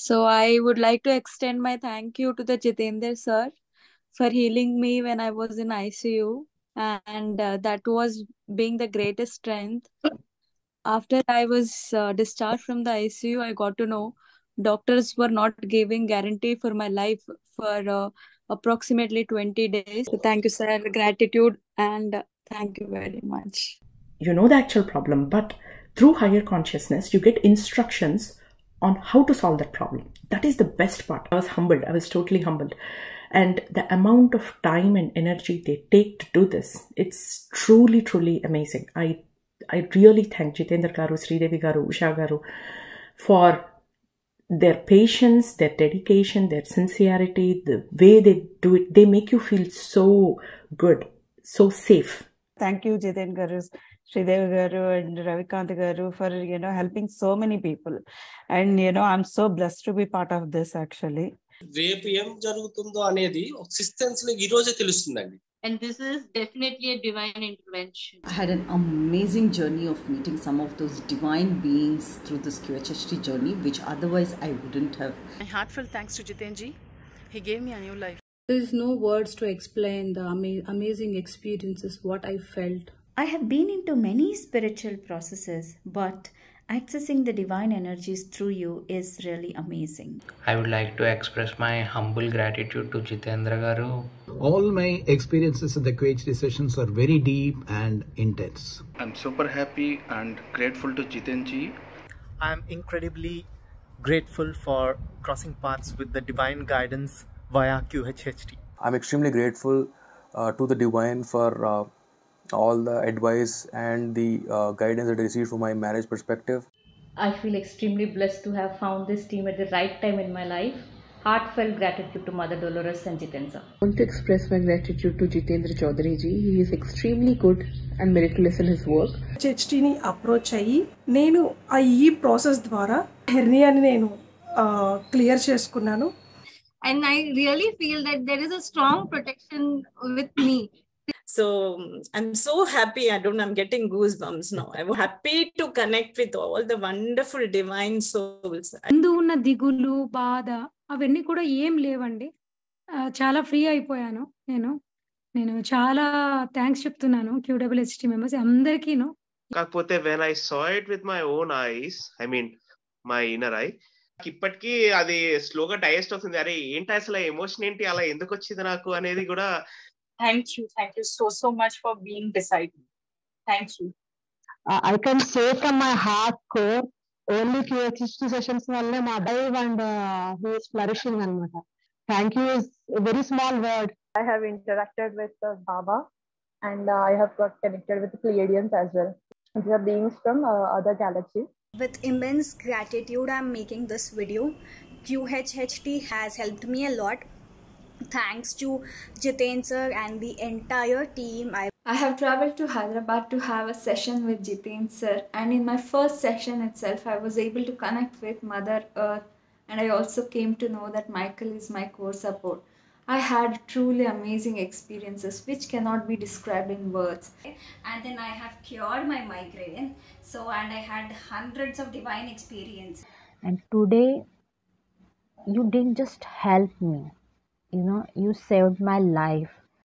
So I would like to extend my thank you to the Jitendra sir for healing me when I was in ICU, and that was being the greatest strength. After I was discharged from the ICU, I got to know doctors were not giving guarantee for my life for approximately 20 days. So thank you, sir. Gratitude and thank you very much. You know the actual problem, but through higher consciousness, you get instructions on how to solve that problem. That is the best part. I was humbled. I was totally humbled. And the amount of time and energy they take to do this, it's truly, truly amazing. I really thank Jitendra Garu, Sridevi Garu, Usha Garu for their patience, their dedication, their sincerity, the way they do it. They make you feel so good, so safe. Thank you, Jiten Garu, Sridevi Garu, and Ravikant Garu for helping so many people. And I'm so blessed to be part of this actually. రేపు ఏం జరుగుతుందో అనేది systems లో ఈ రోజే తెలుస్తుందండి. And this is definitely a divine intervention. I had an amazing journey of meeting some of those divine beings through this QHHT journey, which otherwise I wouldn't have. My heartfelt thanks to Jitenji. He gave me a new life. There is no words to explain the amazing experiences, what I felt. I have been into many spiritual processes, but accessing the divine energies through you is really amazing. I would like to express my humble gratitude to Jitendra Garu. All my experiences in the QHD sessions are very deep and intense. I'm super happy and grateful to Jitenji. I'm incredibly grateful for crossing paths with the divine guidance via QHHT. I'm extremely grateful to the divine for all the advice and the guidance that I received from my marriage perspective. I feel extremely blessed to have found this team at the right time in my life. Heartfelt gratitude to Mother Dolores and Jitendra. I want to express my gratitude to Jitendra Chaudhary ji. He is extremely good and meticulous in his work. QHHT ni approach ayi nenu ee process dwara herniani nenu clear చేసుకున్నాను. And I really feel that there is a strong protection with me. So I'm so happy. I'm getting goosebumps now. I'm happy to connect with all the wonderful divine souls. ముందు ఉన్న దిగులు బాధ అవన్నీ కూడా ఏం లేవండి. చాలా ఫ్రీ అయిపోయాను నేను చాలా థ్యాంక్స్ చెప్తున్నాను QWHT మెంబర్స్ అందరికీను. కాకపోతే when I saw it with my own eyes, I mean my inner eye, ఇప్పటికీ అది స్లోగా డైజెస్ట్ అవుతుంది. అరే ఏంటి అసలు ఎమోషన్ ఏంటి, అలా ఎందుకు వచ్చింది నాకు అనేది కూడా. Thank you so much for being beside me. Thank you. I can say from my heart core, only QHHT sessions valle my life and he is flourishing anamata. Thank you is a very small word. I have interacted with Baba and I have got connected with the Pleiadians as well. These are beings from other galaxies. With immense gratitude, I'm making this video. QHHT has helped me a lot. Thanks to Jiten sir and the entire team. I have traveled to Hyderabad to have a session with Jiten sir, and in my first session itself I was able to connect with Mother Earth, and I also came to know that Michael is my core support. I had truly amazing experiences which cannot be described in words. And then I have cured my migraine, and I had hundreds of divine experiences. And today you didn't just help me, you saved my life.